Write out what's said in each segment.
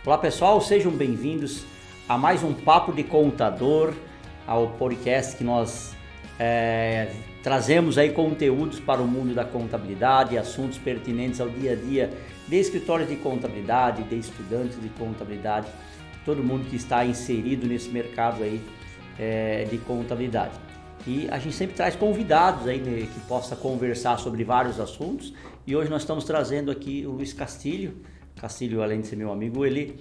Olá pessoal, sejam bem-vindos a mais um Papo de Contador, ao podcast que nós trazemos aí conteúdos para o mundo da contabilidade, assuntos pertinentes ao dia a dia de escritórios de contabilidade, de estudantes de contabilidade, todo mundo que está inserido nesse mercado aí de contabilidade. E a gente sempre traz convidados aí, né, que possa conversar sobre vários assuntos, e hoje nós estamos trazendo aqui o Luiz Castilho. Castilho, além de ser meu amigo, ele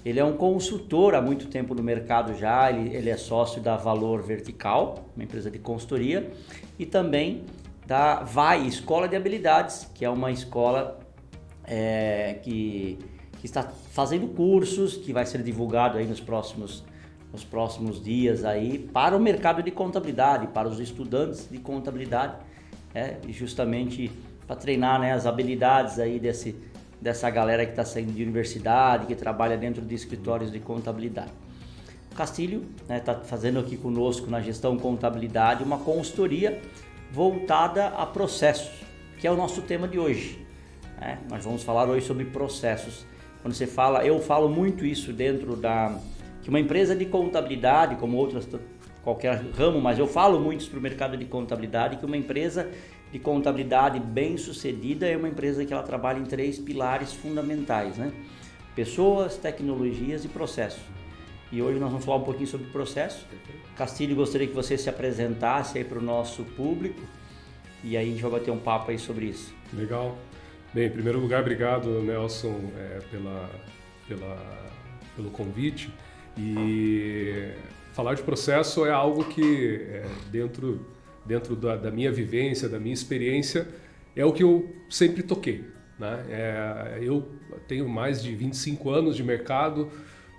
é um consultor há muito tempo no mercado já, ele é sócio da Valor Vertical, uma empresa de consultoria, e também da VAI, Escola de Habilidades, que é uma escola que está fazendo cursos, que vai ser divulgado aí nos próximos dias aí para o mercado de contabilidade, para os estudantes de contabilidade, justamente para treinar, né, as habilidades aí dessa galera que está saindo de universidade, que trabalha dentro de escritórios de contabilidade. O Castilho está fazendo aqui conosco na gestão contabilidade uma consultoria voltada a processos, que é o nosso tema de hoje. Nós vamos falar hoje sobre processos. Quando você fala, eu falo muito isso dentro que uma empresa de contabilidade, como outras, qualquer ramo, mas eu falo muito para o mercado de contabilidade, que uma empresa de contabilidade bem sucedida é uma empresa que ela trabalha em 3 pilares fundamentais, né? Pessoas, tecnologias e processos. E hoje nós vamos falar um pouquinho sobre processo. Castilho, gostaria que você se apresentasse aí para o nosso público e aí a gente vai bater um papo aí sobre isso. Legal. Bem, em primeiro lugar, obrigado, Nelson, pelo convite. E falar de processo é algo que dentro da minha vivência, da minha experiência, é o que eu sempre toquei, né? Eu tenho mais de 25 anos de mercado,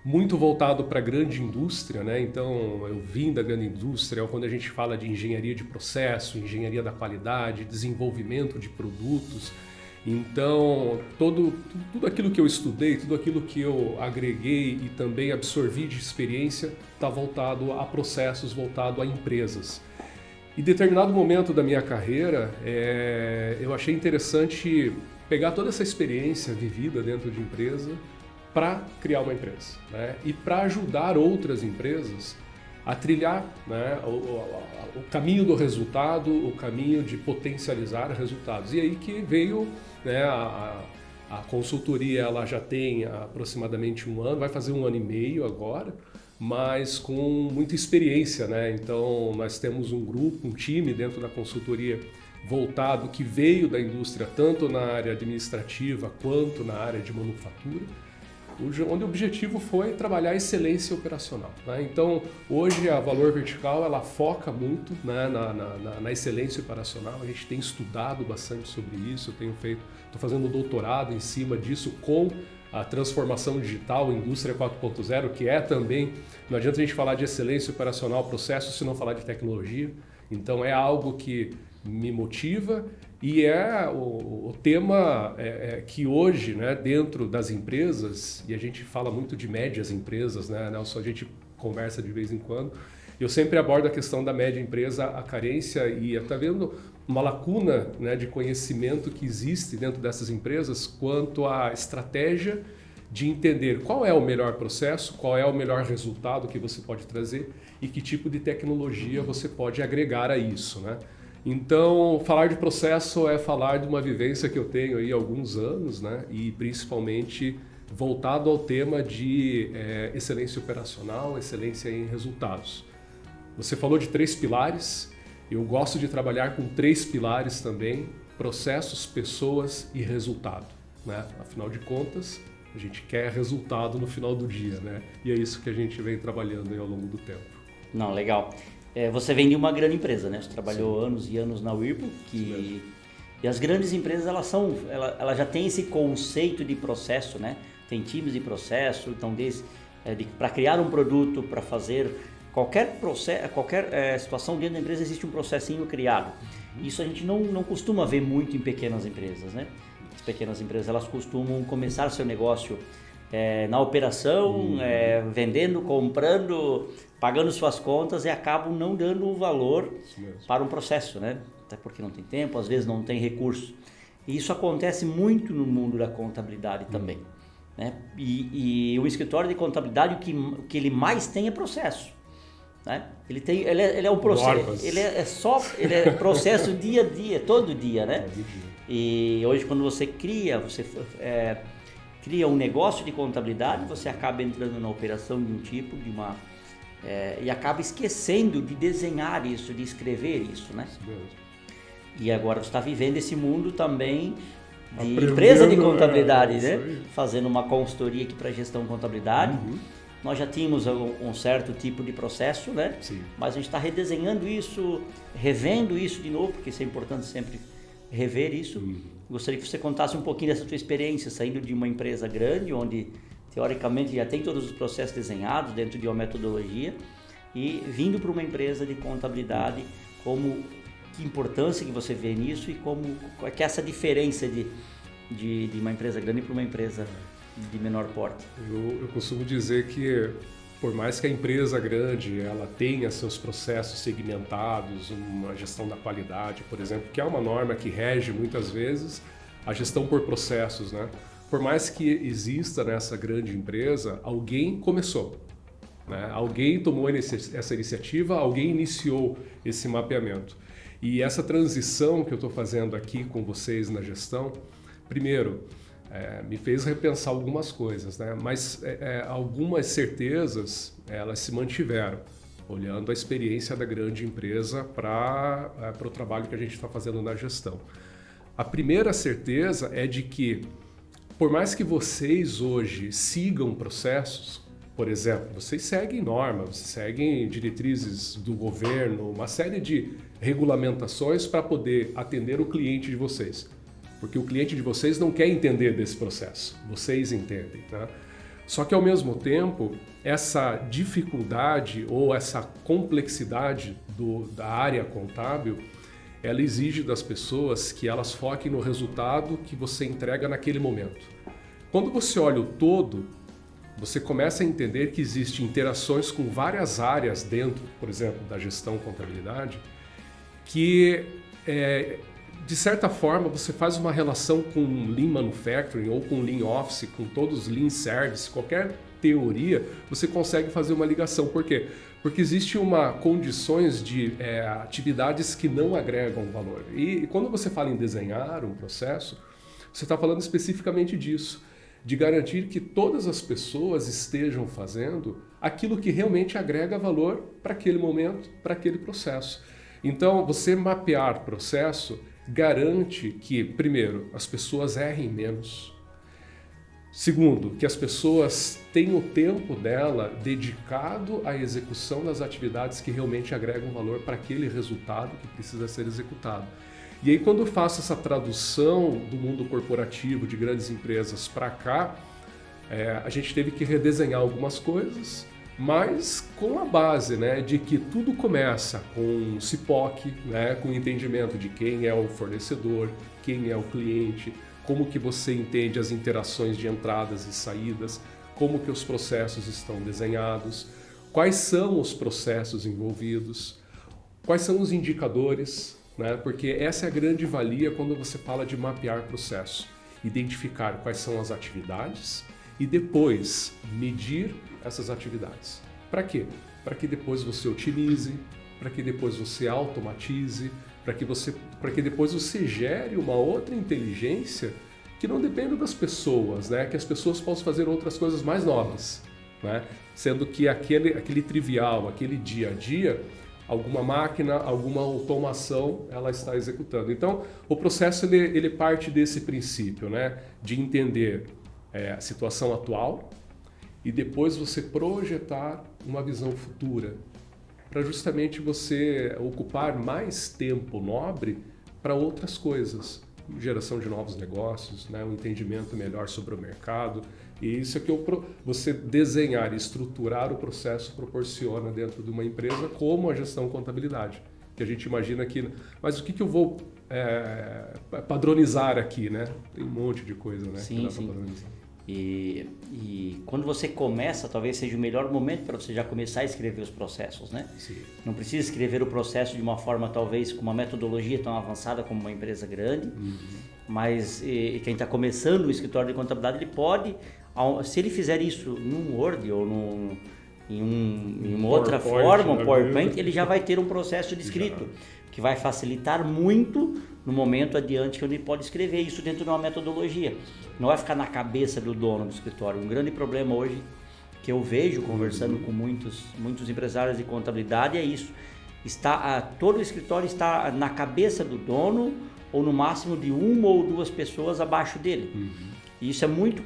muito voltado para a grande indústria, né? Então eu vim da grande indústria, quando a gente fala de engenharia de processo, engenharia da qualidade, desenvolvimento de produtos. Então, tudo aquilo que eu estudei, tudo aquilo que eu agreguei e também absorvi de experiência está voltado a processos, voltado a empresas. Em determinado momento da minha carreira, eu achei interessante pegar toda essa experiência vivida dentro de empresa para criar uma empresa, né? E para ajudar outras empresas a trilhar, né, o caminho do resultado, o caminho de potencializar resultados. E aí que veio, né, a consultoria. Ela já tem aproximadamente 1 ano, vai fazer 1 ano e meio agora, mas com muita experiência, né? Então nós temos um grupo, um time dentro da consultoria voltado, que veio da indústria tanto na área administrativa quanto na área de manufatura, onde o objetivo foi trabalhar a excelência operacional, né? Então, hoje a Valor Vertical ela foca muito, né, na excelência operacional. A gente tem estudado bastante sobre isso, estou fazendo um doutorado em cima disso com a transformação digital, indústria 4.0, que é também, não adianta a gente falar de excelência operacional, processo, se não falar de tecnologia. Então é algo que me motiva e é o tema que hoje, né, dentro das empresas, e a gente fala muito de médias empresas, né, Nelson, a gente conversa de vez em quando, eu sempre abordo a questão da média empresa, a carência e está vendo uma lacuna, né, de conhecimento que existe dentro dessas empresas quanto à estratégia de entender qual é o melhor processo, qual é o melhor resultado que você pode trazer e que tipo de tecnologia você pode agregar a isso, né? Então, falar de processo é falar de uma vivência que eu tenho aí há alguns anos, né? E principalmente voltado ao tema de excelência operacional, excelência em resultados. Você falou de 3 pilares, eu gosto de trabalhar com 3 pilares também: processos, pessoas e resultado, né? Afinal de contas, a gente quer resultado no final do dia, né? E é isso que a gente vem trabalhando aí ao longo do tempo. Não, legal. Você vem de uma grande empresa, né? Você trabalhou anos e anos na Whirlpool, e as grandes empresas elas já têm esse conceito de processo, né? Tem times de processo, então para criar um produto, para fazer qualquer processo, qualquer situação dentro da empresa existe um processinho criado. Isso a gente não costuma ver muito em pequenas empresas, né? As pequenas empresas elas costumam começar seu negócio na operação, vendendo, comprando, pagando suas contas e acabam não dando o valor para um processo, né? Até porque não tem tempo, às vezes não tem recurso. E isso acontece muito no mundo da contabilidade também. né? E o escritório de contabilidade, o que ele mais tem é processo, né? Ele é um processo, ele é processo dia a dia, todo dia, né? E hoje quando você cria um negócio de contabilidade, você acaba entrando na operação de um tipo, e acaba esquecendo de desenhar isso, de escrever isso, né? E agora você está vivendo esse mundo também de empresa de contabilidade, né? Fazendo uma consultoria aqui para gestão de contabilidade. Nós já tínhamos um certo tipo de processo, né? Sim. Mas a gente está redesenhando isso, revendo isso de novo, porque isso é importante sempre rever isso. Gostaria que você contasse um pouquinho dessa tua experiência, saindo de uma empresa grande, onde teoricamente já tem todos os processos desenhados dentro de uma metodologia, e vindo para uma empresa de contabilidade, que importância que você vê nisso e qual é essa diferença de uma empresa grande para uma empresa de menor porte? Eu costumo dizer que, por mais que a empresa grande ela tenha seus processos segmentados, uma gestão da qualidade, por exemplo, que é uma norma que rege muitas vezes a gestão por processos, né? Por mais que exista nessa grande empresa, alguém começou, né? Alguém tomou essa iniciativa, alguém iniciou esse mapeamento. E essa transição que eu estou fazendo aqui com vocês na gestão, primeiro, me fez repensar algumas coisas, né? Mas algumas certezas elas se mantiveram, olhando a experiência da grande empresa para o trabalho que a gente está fazendo na gestão. A primeira certeza é de que, por mais que vocês hoje sigam processos, por exemplo, vocês seguem normas, vocês seguem diretrizes do governo, uma série de regulamentações para poder atender o cliente de vocês. Porque o cliente de vocês não quer entender desse processo, vocês entendem, tá? Só que ao mesmo tempo, essa dificuldade ou essa complexidade da área contábil, ela exige das pessoas que elas foquem no resultado que você entrega naquele momento. Quando você olha o todo, você começa a entender que existem interações com várias áreas dentro, por exemplo, da gestão contabilidade, que de certa forma você faz uma relação com Lean Manufacturing ou com Lean Office, com todos os Lean Service, qualquer teoria, você consegue fazer uma ligação. Por quê? Porque existe condições de atividades que não agregam valor. E quando você fala em desenhar um processo, você está falando especificamente disso, de garantir que todas as pessoas estejam fazendo aquilo que realmente agrega valor para aquele momento, para aquele processo. Então, você mapear processo garante que, primeiro, as pessoas errem menos. Segundo, que as pessoas tenham o tempo dela dedicado à execução das atividades que realmente agregam valor para aquele resultado que precisa ser executado. E aí, quando eu faço essa tradução do mundo corporativo de grandes empresas para cá, a gente teve que redesenhar algumas coisas, mas com a base, né, de que tudo começa com CIPOC, né, com o entendimento de quem é o fornecedor, quem é o cliente, como que você entende as interações de entradas e saídas, como que os processos estão desenhados, quais são os processos envolvidos, quais são os indicadores, né? Porque essa é a grande valia quando você fala de mapear processo, identificar quais são as atividades e depois medir essas atividades. Para quê? Para que depois você otimize, para que depois você automatize, para que depois você gere uma outra inteligência que não dependa das pessoas, né? Que as pessoas possam fazer outras coisas mais novas, né? Sendo que aquele trivial, aquele dia a dia, alguma máquina, alguma automação, ela está executando. Então, o processo ele parte desse princípio, né? De entender a situação atual e depois você projetar uma visão futura, para justamente você ocupar mais tempo nobre para outras coisas, geração de novos negócios, né? Um entendimento melhor sobre o mercado. E isso é que você desenhar e estruturar o processo proporciona dentro de uma empresa como a gestão contabilidade. Que a gente imagina que, mas o que eu vou padronizar aqui, né? Tem um monte de coisa, né? Sim, sim. E quando você começa, talvez seja o melhor momento para você já começar a escrever os processos, né? Sim. Não precisa escrever o processo de uma forma, talvez, com uma metodologia tão avançada como uma empresa grande. Mas quem está começando o escritório de contabilidade, ele pode, se ele fizer isso num Word ou em uma outra forma, um PowerPoint, ele já vai ter um processo de escrito, que vai facilitar muito no momento adiante que ele pode escrever isso dentro de uma metodologia. Não vai ficar na cabeça do dono do escritório. Um grande problema hoje que eu vejo conversando com muitos empresários de contabilidade é isso. Todo o escritório está na cabeça do dono ou no máximo de uma ou duas pessoas abaixo dele. E isso é muito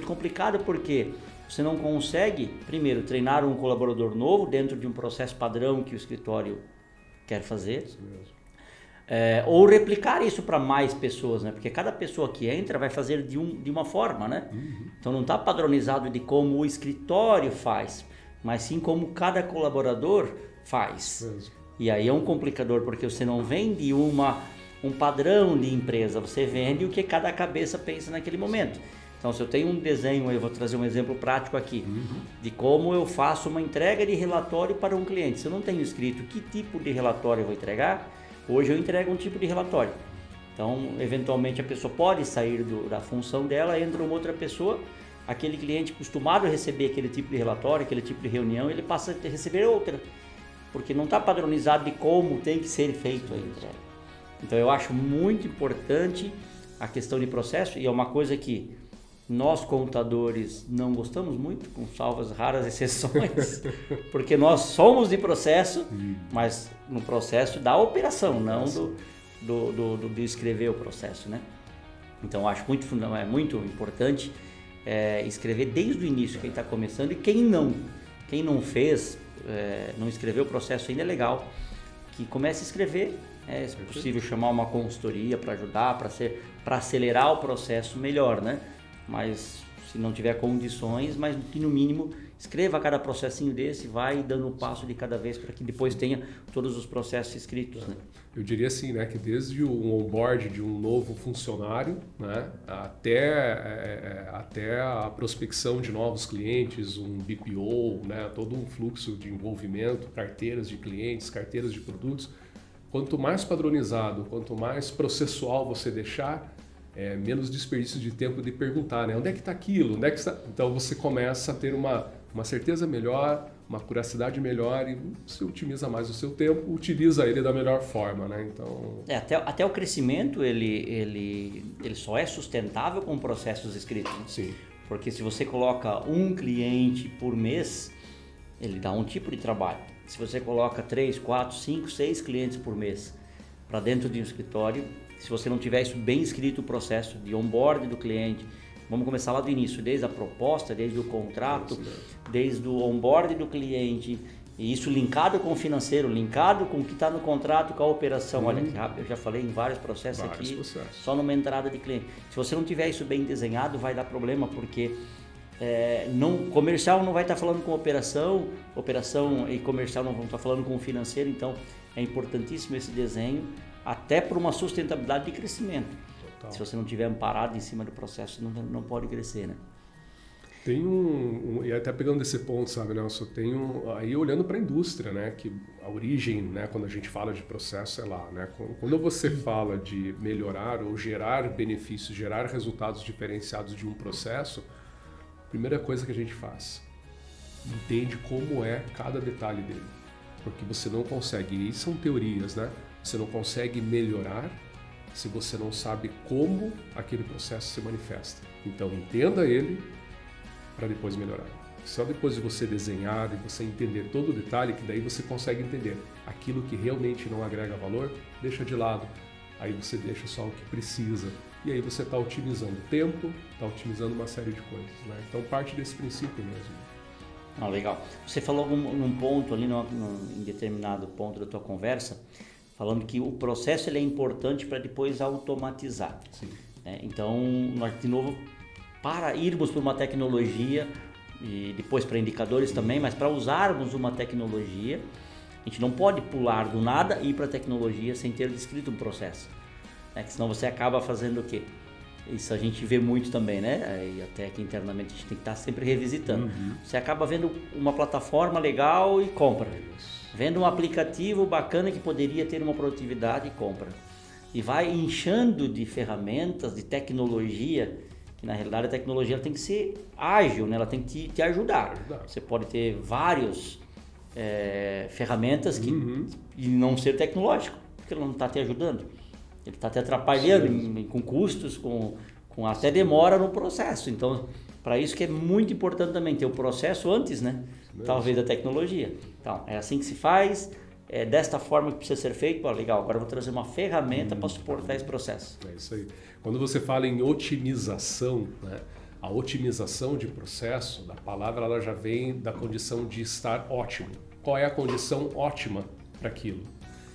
complicado porque você não consegue, primeiro, treinar um colaborador novo dentro de um processo padrão que o escritório quer fazer. Isso mesmo. Ou replicar isso para mais pessoas, né? Porque cada pessoa que entra vai fazer de uma forma, né? Então não está padronizado de como o escritório faz, mas sim como cada colaborador faz. E aí é um complicador, porque você não vende um padrão de empresa, você vende o que cada cabeça pensa naquele momento. Então, se eu tenho um desenho, eu vou trazer um exemplo prático aqui, de como eu faço uma entrega de relatório para um cliente. Se eu não tenho escrito que tipo de relatório eu vou entregar, hoje eu entrego um tipo de relatório. Então, eventualmente a pessoa pode sair da função dela, entra uma outra pessoa, aquele cliente acostumado a receber aquele tipo de relatório, aquele tipo de reunião, ele passa a receber outra, porque não está padronizado de como tem que ser feito a entrega. Então, eu acho muito importante a questão de processo, e é uma coisa que nós contadores não gostamos muito, com salvas raras exceções, porque nós somos de processo, mas no processo da operação, não do escrever o processo, né? Então acho muito importante escrever desde o início, quem está começando, e quem não fez, não escreveu o processo ainda, é legal que comece a escrever. É possível chamar uma consultoria para ajudar, para acelerar o processo melhor, né? Mas se não tiver condições, mas que no mínimo escreva cada processinho desse, vai dando um passo de cada vez para que depois tenha todos os processos escritos, né? Eu diria assim, né, que desde o onboard de um novo funcionário, né, até a prospecção de novos clientes, um BPO, né, todo um fluxo de envolvimento, carteiras de clientes, carteiras de produtos, quanto mais padronizado, quanto mais processual você deixar, menos desperdício de tempo de perguntar, né? Onde é que está aquilo? Onde é que está? Então você começa a ter uma certeza melhor, uma curacidade melhor, e você otimiza mais o seu tempo, utiliza ele da melhor forma, né? Então até o crescimento ele só é sustentável com processos escritos. Sim. Porque se você coloca um cliente por mês, ele dá um tipo de trabalho. Se você coloca 3, 4, 5, 6 clientes por mês para dentro de um escritório, se você não tiver isso bem escrito, o processo de onboard do cliente, vamos começar lá do início, desde a proposta, desde o contrato, desde o onboard do cliente, e isso linkado com o financeiro, linkado com o que está no contrato, com a operação. Olha que rápido, eu já falei em vários processos aqui, só numa entrada de cliente. Se você não tiver isso bem desenhado, vai dar problema, porque comercial não vai estar falando com operação e comercial não vão estar falando com o financeiro, então é importantíssimo esse desenho, até para uma sustentabilidade de crescimento. Total. Se você não tiver amparado em cima do processo, não pode crescer, né? Tem e até pegando esse ponto, sabe, Nelson, aí olhando para a indústria, né, que a origem, né, quando a gente fala de processo é lá, né, quando você fala de melhorar ou gerar benefícios, gerar resultados diferenciados de um processo, a primeira coisa que a gente faz, entende como é cada detalhe dele, porque você não consegue, e são teorias, né, você não consegue melhorar se você não sabe como aquele processo se manifesta. Então entenda ele para depois melhorar. Só depois de você desenhar e você entender todo o detalhe, que daí você consegue entender aquilo que realmente não agrega valor, deixa de lado. Aí você deixa só o que precisa. E aí você está otimizando o tempo, está otimizando uma série de coisas, né? Então parte desse princípio mesmo. Legal. Você falou num ponto ali, em determinado ponto da tua conversa, falando que o processo ele é importante para depois automatizar. Sim. Então, nós de novo, para irmos para uma tecnologia e depois para indicadores também, mas para usarmos uma tecnologia, a gente não pode pular do nada e ir para a tecnologia sem ter descrito um processo, né? Que senão você acaba fazendo o quê? Isso a gente vê muito também, né? E até que internamente a gente tem que estar sempre revisitando. Você acaba vendo uma plataforma legal e compra. Vendo um aplicativo bacana que poderia ter uma produtividade e compra. e vai inchando de ferramentas, de tecnologia, que na realidade a tecnologia ela tem que ser ágil, né? Ela tem que te ajudar. Você pode ter várias ferramentas e não ser tecnológico, porque ele não está te ajudando. Ele está te atrapalhando com custos, com até demora no processo. Então, para isso que é muito importante também ter o processo antes, né? Talvez da tecnologia. Então, é assim que se faz, é desta forma que precisa ser feito. Pô, legal, agora eu vou trazer uma ferramenta para suportar esse processo. É isso aí. Quando você fala em otimização, né? A otimização de processo, a palavra ela já vem da condição de estar ótimo. Qual é a condição ótima para aquilo?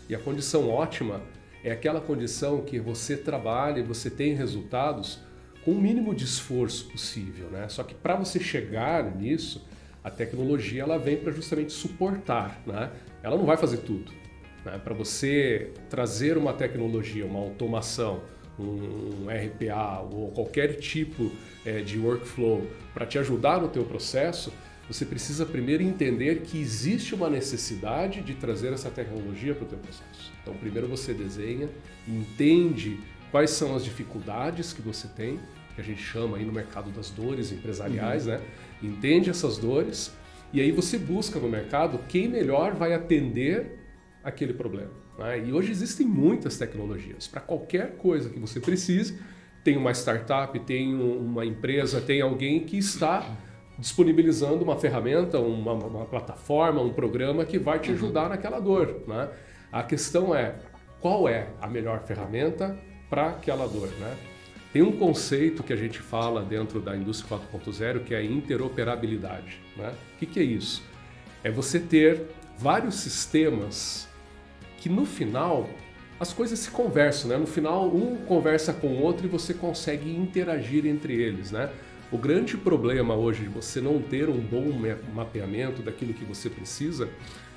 E a condição ótima é aquela condição que você trabalha e você tem resultados com o mínimo de esforço possível, né? Só que para você chegar nisso, a tecnologia ela vem para justamente suportar, né? Ela não vai fazer tudo, né? Para você trazer uma tecnologia, uma automação, um RPA ou qualquer tipo de workflow para te ajudar no teu processo, você precisa primeiro entender que existe uma necessidade de trazer essa tecnologia para o teu processo. Então, primeiro você desenha, entende quais são as dificuldades que você tem, que a gente chama aí no mercado das dores empresariais, né? Entende essas dores e aí você busca no mercado quem melhor vai atender aquele problema, né? E hoje existem muitas tecnologias. Para qualquer coisa que você precise, tem uma startup, tem uma empresa, tem alguém que está disponibilizando uma ferramenta, uma plataforma, um programa que vai te ajudar naquela dor, né? A questão é, qual é a melhor ferramenta para aquela dor, né? Tem um conceito que a gente fala dentro da indústria 4.0 que é a interoperabilidade, né? O que é isso? É você ter vários sistemas que no final as coisas se conversam, né? No final um conversa com o outro e você consegue interagir entre eles, né? O grande problema hoje de você não ter um bom mapeamento daquilo que você precisa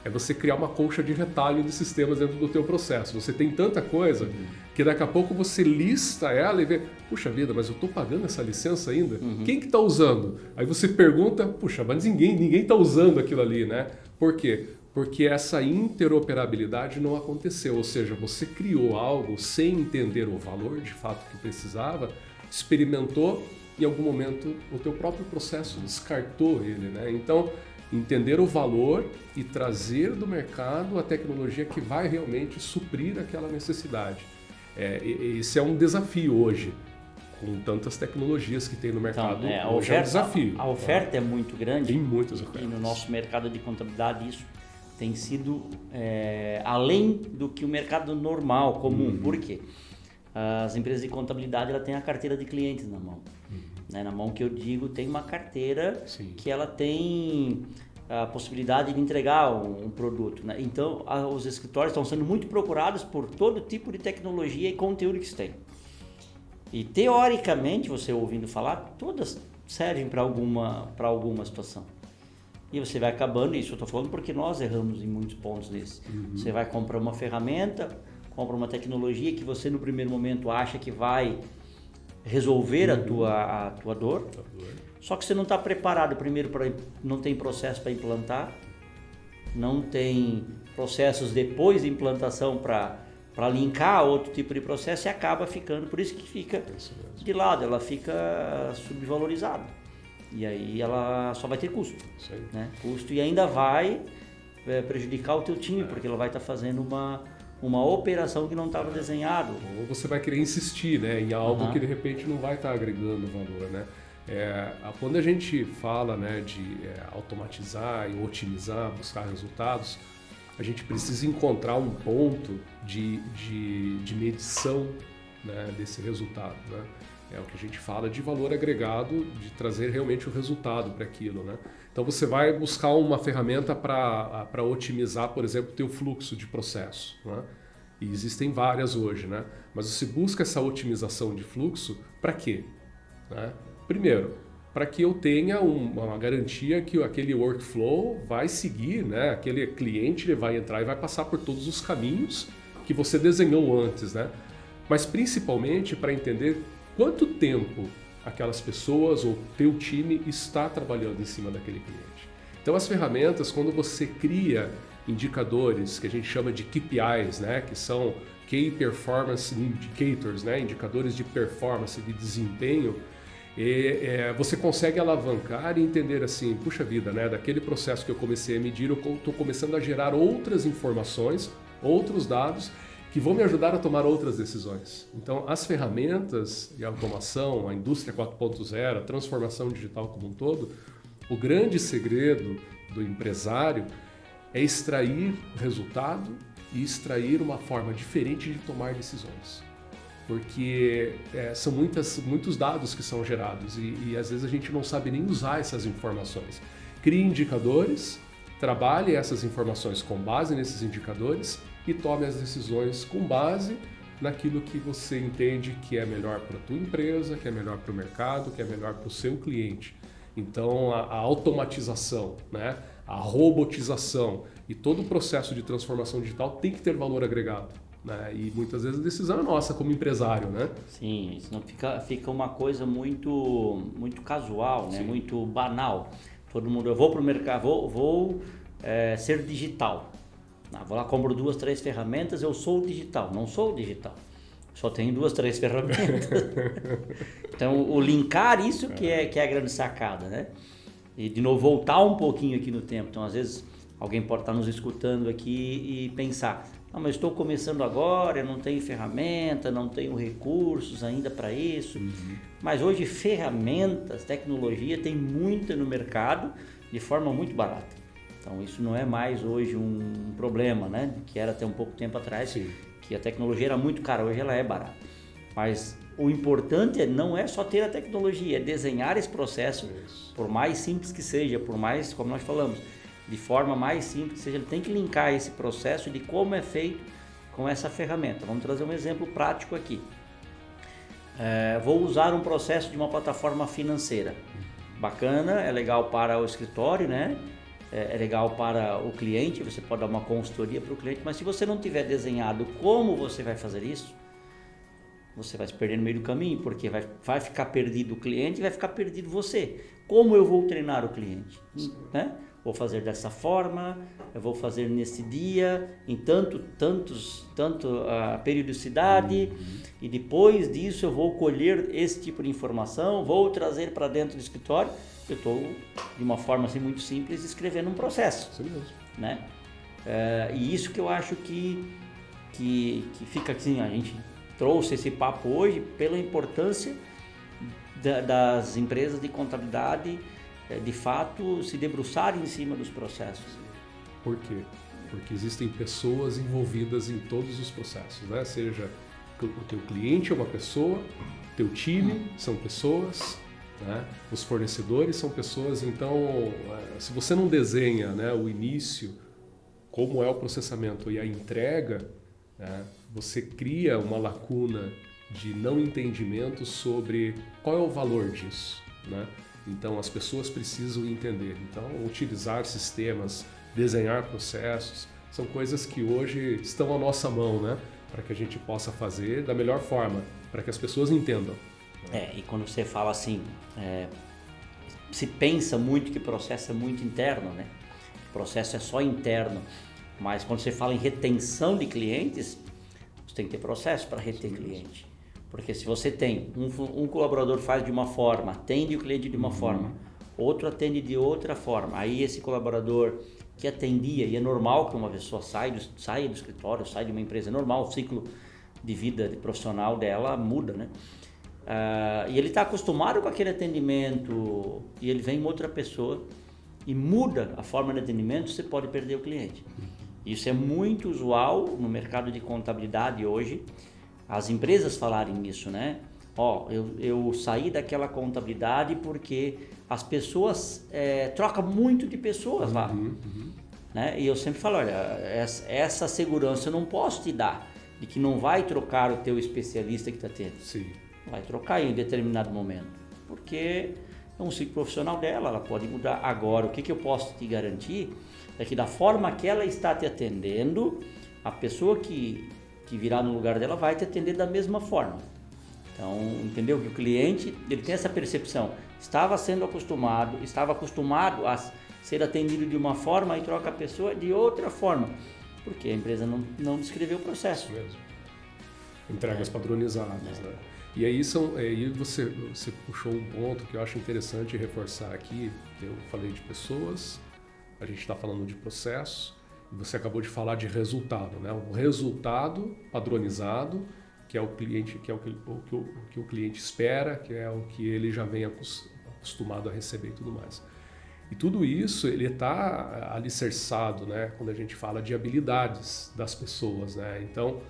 é você criar uma colcha de retalho de sistemas dentro do teu processo. Você tem tanta coisa que daqui a pouco você lista ela e vê, puxa vida, mas eu estou pagando essa licença ainda? Quem que está usando? Aí você pergunta, puxa, mas ninguém está usando aquilo ali, né? Por quê? Porque essa interoperabilidade não aconteceu, ou seja, você criou algo sem entender o valor de fato que precisava, experimentou, em algum momento o teu próprio processo descartou ele, né? Então, entender o valor e trazer do mercado a tecnologia que vai realmente suprir aquela necessidade. Esse é um desafio hoje, com tantas tecnologias que tem no mercado. Então, hoje é um desafio. A oferta é muito grande. Tem muitas ofertas. E no nosso mercado de contabilidade isso tem sido além do que o mercado normal, comum. Por quê? As empresas de contabilidade ela têm a carteira de clientes na mão. Né? Na mão que eu digo, tem uma carteira que ela tem a possibilidade de entregar um produto. Né? Então, os escritórios estão sendo muito procurados por todo tipo de tecnologia e conteúdo que se tem. E, teoricamente, você ouvindo falar, todas servem para alguma situação. E você vai acabando, isso eu estou falando porque nós erramos em muitos pontos desses. Você vai comprar uma ferramenta, compra uma tecnologia que você no primeiro momento acha que vai resolver a tua dor, só que você não está preparado primeiro, não tem processo para implantar, não tem processos depois de implantação para linkar outro tipo de processo e acaba ficando, por isso que fica de lado, ela fica subvalorizada e aí ela só vai ter custo, né? Custo e ainda vai prejudicar o teu time, porque ela vai estar fazendo uma operação que não estava desenhado. Ou você vai querer insistir, né, em algo que de repente não vai estar agregando valor, né? Quando a gente fala, né, de automatizar e otimizar, buscar resultados, a gente precisa encontrar um ponto de medição, né, desse resultado, né? É o que a gente fala de valor agregado, de trazer realmente o resultado para aquilo, né? Então você vai buscar uma ferramenta para otimizar, por exemplo, o teu fluxo de processo, né? E existem várias hoje, né? Mas você busca essa otimização de fluxo para quê? Né? Primeiro, para que eu tenha uma garantia que aquele workflow vai seguir, né? Aquele cliente ele vai entrar e vai passar por todos os caminhos que você desenhou antes, né? Mas principalmente para entender quanto tempo aquelas pessoas ou teu time está trabalhando em cima daquele cliente. Então as ferramentas, quando você cria indicadores que a gente chama de KPIs, né, que são Key Performance Indicators, né? Indicadores de performance, de desempenho, você consegue alavancar e entender assim, puxa vida, né? Daquele processo que eu comecei a medir, eu estou começando a gerar outras informações, outros dados, que vão me ajudar a tomar outras decisões. Então, as ferramentas de automação, a indústria 4.0, a transformação digital como um todo, o grande segredo do empresário é extrair resultado e extrair uma forma diferente de tomar decisões. Porque são muitos dados que são gerados e às vezes a gente não sabe nem usar essas informações. Crie indicadores, trabalhe essas informações com base nesses indicadores e tome as decisões com base naquilo que você entende que é melhor para a tua empresa, que é melhor para o mercado, que é melhor para o seu cliente. Então, a automatização, né? A robotização e todo o processo de transformação digital tem que ter valor agregado, né? E muitas vezes a decisão é nossa como empresário, né? Sim, senão fica uma coisa muito casual, né? Muito banal. Todo mundo, eu vou para o mercado, vou ser digital. Vou lá, compro 2, 3 ferramentas, eu sou digital. Não sou digital. Só tenho 2, 3 ferramentas. Então, o linkar isso que é a grande sacada, né? E, de novo, voltar um pouquinho aqui no tempo. Então, às vezes, alguém pode estar nos escutando aqui e pensar, não, mas estou começando agora, eu não tenho ferramenta, não tenho recursos ainda para isso. Uhum. Mas hoje, ferramentas, tecnologia, tem muita no mercado de forma muito barata. Então, isso não é mais hoje um problema, né? Que era até um pouco tempo atrás, sim, que a tecnologia era muito cara, hoje ela é barata. Mas o importante não é só ter a tecnologia, é desenhar esse processo, isso, por mais simples que seja, por mais, como nós falamos, de forma mais simples que seja, ele tem que linkar esse processo de como é feito com essa ferramenta. Vamos trazer um exemplo prático aqui. Vou usar um processo de uma plataforma financeira. Bacana, é legal para o escritório, né? É legal para o cliente, você pode dar uma consultoria para o cliente, mas se você não tiver desenhado como você vai fazer isso, você vai se perder no meio do caminho, porque vai ficar perdido o cliente e vai ficar perdido você. Como eu vou treinar o cliente? Né? Vou fazer dessa forma, eu vou fazer nesse dia, em tanto a periodicidade, e depois disso eu vou colher esse tipo de informação, vou trazer para dentro do escritório. Eu estou, de uma forma assim muito simples, escrevendo um processo. Isso mesmo. Né? E isso que eu acho que fica assim, a gente trouxe esse papo hoje pela importância das empresas de contabilidade, de fato, se debruçarem em cima dos processos. Por quê? Porque existem pessoas envolvidas em todos os processos, né? Seja o teu cliente é uma pessoa, teu time são pessoas, né? Os fornecedores são pessoas. Então, se você não desenha, né, o início, como é o processamento e a entrega, né, você cria uma lacuna de não entendimento sobre qual é o valor disso, né? Então, as pessoas precisam entender. Então, utilizar sistemas, desenhar processos, são coisas que hoje estão à nossa mão, né? Para que a gente possa fazer da melhor forma, para que as pessoas entendam. E quando você fala assim, se pensa muito que processo é muito interno, né? O processo é só interno, mas quando você fala em retenção de clientes, você tem que ter processo para reter cliente. Porque se você tem um colaborador faz de uma forma, atende o cliente de uma forma, outro atende de outra forma, aí esse colaborador que atendia, e é normal que uma pessoa saia do escritório, saia de uma empresa, é normal, o ciclo de vida profissional dela muda, né? E ele está acostumado com aquele atendimento e ele vem outra pessoa e muda a forma de atendimento, você pode perder o cliente. Isso é muito usual no mercado de contabilidade hoje, as empresas falarem isso, né? Eu saí daquela contabilidade porque as pessoas trocam muito de pessoas lá. Né? E eu sempre falo, olha, essa segurança eu não posso te dar, de que não vai trocar o teu especialista que está tendo. Sim. Vai trocar em determinado momento, porque é um ciclo profissional dela, ela pode mudar. Agora, o que eu posso te garantir é que da forma que ela está te atendendo, a pessoa que virar no lugar dela vai te atender da mesma forma. Então, entendeu? Que o cliente, ele tem essa percepção, estava acostumado a ser atendido de uma forma e troca a pessoa de outra forma, porque a empresa não descreveu o processo. Isso mesmo. Entregas padronizadas, né? E aí você puxou um ponto que eu acho interessante reforçar aqui. Eu falei de pessoas, a gente está falando de processo, e você acabou de falar de resultado, né? O resultado padronizado, que é o cliente, que é o que o cliente espera, que é o que ele já vem acostumado a receber e tudo mais. E tudo isso ele está alicerçado, né? Quando a gente fala de habilidades das pessoas, né? Então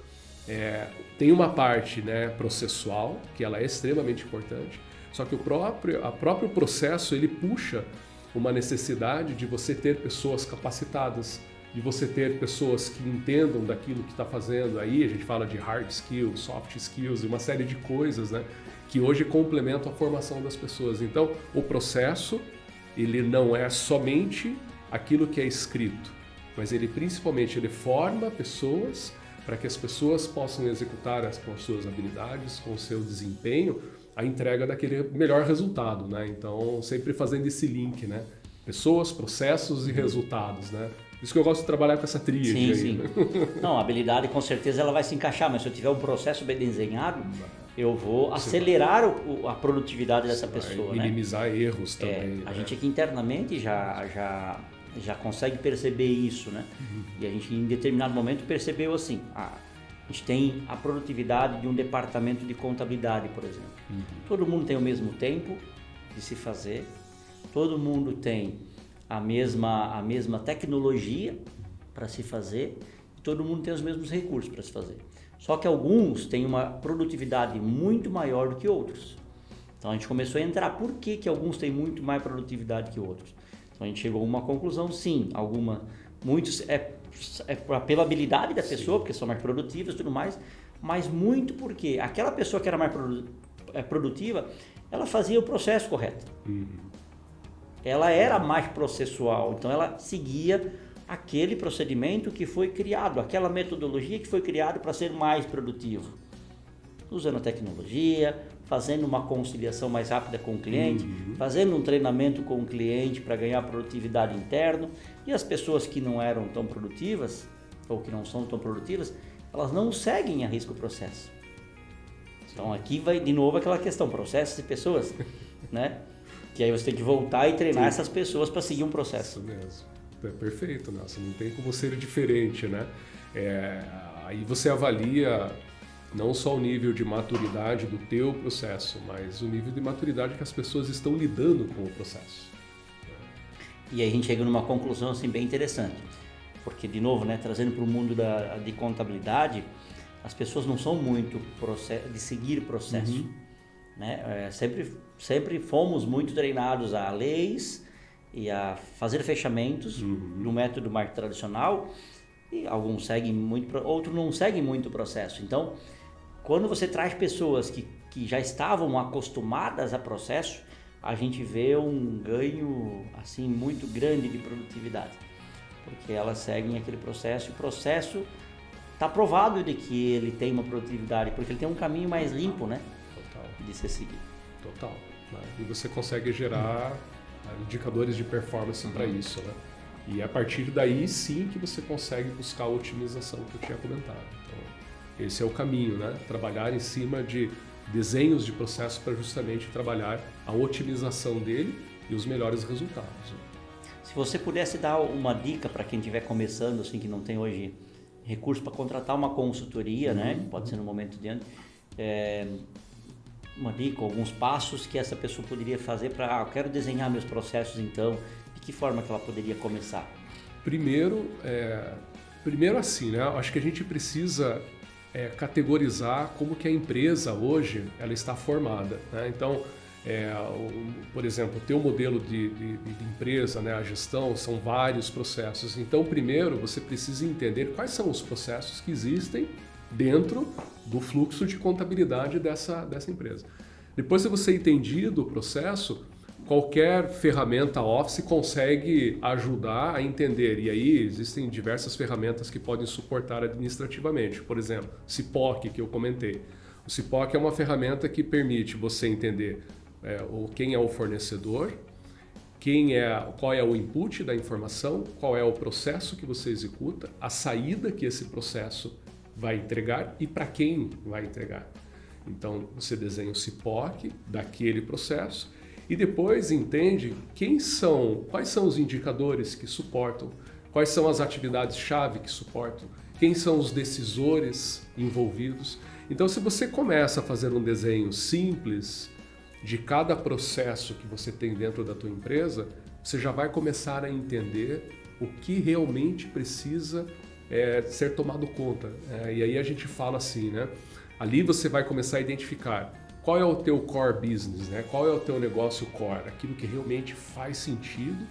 tem uma parte, né, processual, que ela é extremamente importante, só que o próprio processo ele puxa uma necessidade de você ter pessoas capacitadas, de você ter pessoas que entendam daquilo que está fazendo. Aí a gente fala de hard skills, soft skills, uma série de coisas, né, que hoje complementam a formação das pessoas. Então, o processo ele não é somente aquilo que é escrito, mas ele principalmente ele forma pessoas para que as pessoas possam executar com as suas habilidades, com o seu desempenho, a entrega daquele melhor resultado, né? Então, sempre fazendo esse link, né? Pessoas, processos e resultados, né? Por isso que eu gosto de trabalhar com essa tríade aí. Sim. Né? Não, a habilidade com certeza ela vai se encaixar, mas se eu tiver um processo bem desenhado, eu vou acelerar a produtividade dessa pessoa, né? Minimizar erros também. A gente aqui internamente já consegue perceber isso, né? E a gente em determinado momento percebeu assim, a gente tem a produtividade de um departamento de contabilidade, por exemplo. Todo mundo tem o mesmo tempo de se fazer, todo mundo tem a mesma tecnologia para se fazer, e todo mundo tem os mesmos recursos para se fazer. Só que alguns têm uma produtividade muito maior do que outros. Então a gente começou a entrar, por que alguns têm muito mais produtividade que outros? Então a gente chegou a uma conclusão, sim, muitos pela habilidade da pessoa, porque são mais produtivas e tudo mais, mas muito porque aquela pessoa que era mais produtiva, ela fazia o processo correto. Ela era mais processual, então ela seguia aquele procedimento que foi criado, aquela metodologia que foi criada para ser mais produtivo. Usando a tecnologia, fazendo uma conciliação mais rápida com o cliente, fazendo um treinamento com o cliente para ganhar produtividade interna. E as pessoas que não eram tão produtivas, ou que não são tão produtivas, elas não seguem a risco o processo. Então aqui vai de novo aquela questão, processos e pessoas, né? Que aí você tem que voltar e treinar essas pessoas para seguir um processo. Isso mesmo. É perfeito, nossa, não tem como ser diferente, né? Aí você avalia não só o nível de maturidade do teu processo, mas o nível de maturidade que as pessoas estão lidando com o processo. E aí a gente chega numa conclusão assim, bem interessante, porque de novo, né, trazendo para o mundo de contabilidade, as pessoas não são muito de seguir processo. Né? Sempre fomos muito treinados a leis e a fazer fechamentos no método mais tradicional, e alguns seguem muito, outros não seguem muito o processo. Então, quando você traz pessoas que já estavam acostumadas a processo, a gente vê um ganho assim muito grande de produtividade, porque elas seguem aquele processo, e o processo está provado de que ele tem uma produtividade, porque ele tem um caminho mais limpo, né? Total. De ser seguido. Total. Né? E você consegue gerar indicadores de performance para isso, né? E é a partir daí sim que você consegue buscar a otimização que eu tinha comentado. Então, esse é o caminho, né? Trabalhar em cima de desenhos de processo para justamente trabalhar a otimização dele e os melhores resultados. Se você pudesse dar uma dica para quem estiver começando, assim, que não tem hoje recurso para contratar uma consultoria, né? Pode ser no momento diante, uma dica, alguns passos que essa pessoa poderia fazer para, eu quero desenhar meus processos então, de que forma que ela poderia começar? Primeiro assim, né? Acho que a gente precisa categorizar como que a empresa hoje ela está formada, né? Então, por exemplo, o teu modelo de empresa, né? A gestão, são vários processos. Então, primeiro você precisa entender quais são os processos que existem dentro do fluxo de contabilidade dessa empresa. Depois de você entendido o processo, qualquer ferramenta Office consegue ajudar a entender. E aí existem diversas ferramentas que podem suportar administrativamente. Por exemplo, CIPOC, que eu comentei. O CIPOC é uma ferramenta que permite você entender quem é o fornecedor, qual é o input da informação, qual é o processo que você executa, a saída que esse processo vai entregar e para quem vai entregar. Então, você desenha o CIPOC daquele processo e depois entende quais são os indicadores que suportam, quais são as atividades-chave que suportam, quem são os decisores envolvidos. Então, se você começa a fazer um desenho simples de cada processo que você tem dentro da tua empresa, você já vai começar a entender o que realmente precisa ser tomado conta. E aí a gente fala assim, né? Ali você vai começar a identificar qual é o teu core business, né? Qual é o teu negócio core, aquilo que realmente faz sentido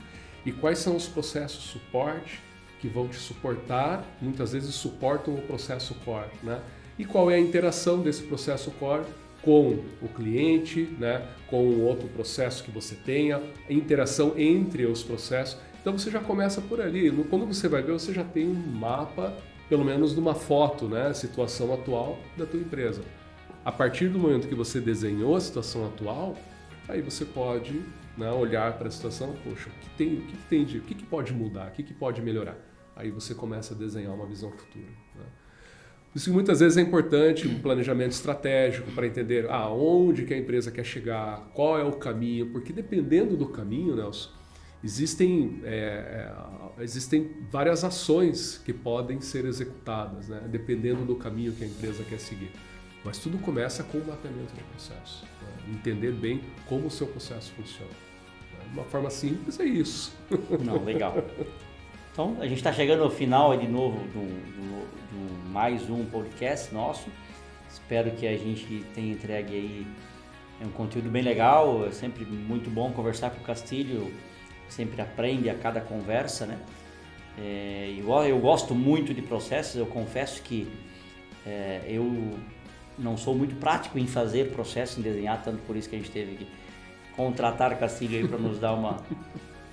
e quais são os processos suporte que vão te suportar, muitas vezes suportam o processo core, né? E qual é a interação desse processo core com o cliente, né? Com o outro processo que você tenha, a interação entre os processos. Então você já começa por ali. Quando você vai ver, você já tem um mapa, pelo menos numa foto, né? Situação atual da tua empresa. A partir do momento que você desenhou a situação atual, aí você pode, né, olhar para a situação, poxa, o que pode mudar, o que pode melhorar? Aí você começa a desenhar uma visão futura, né? Isso que muitas vezes é importante um planejamento estratégico para entender onde que a empresa quer chegar, qual é o caminho, porque dependendo do caminho, Nelson, existem várias ações que podem ser executadas, né, dependendo do caminho que a empresa quer seguir. Mas tudo começa com o mapeamento do processo, né? Entender bem como o seu processo funciona. De uma forma simples é isso. Não, legal. Então, a gente está chegando ao final de novo do mais um podcast nosso. Espero que a gente tenha entregue aí um conteúdo bem legal. É sempre muito bom conversar com o Castilho, sempre aprende a cada conversa, né? Eu gosto muito de processos, eu confesso que eu não sou muito prático em fazer processo, em desenhar, tanto por isso que a gente teve que contratar o Castilho aí para nos dar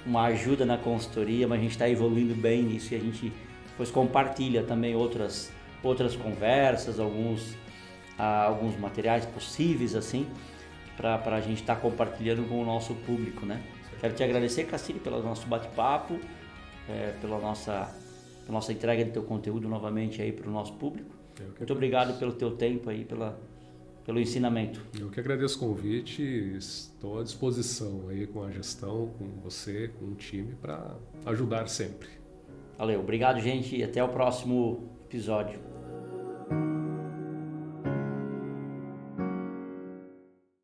uma ajuda na consultoria, mas a gente está evoluindo bem nisso e a gente depois compartilha também outras conversas, alguns materiais possíveis assim, para a gente estar compartilhando com o nosso público, né? Quero te agradecer, Castilho, pelo nosso bate-papo, pela nossa entrega de teu conteúdo novamente aí para o nosso público. Muito obrigado pelo teu tempo aí, pelo ensinamento. Eu que agradeço o convite, estou à disposição aí com a gestão, com você, com o time, para ajudar sempre. Valeu, obrigado, gente, e até o próximo episódio.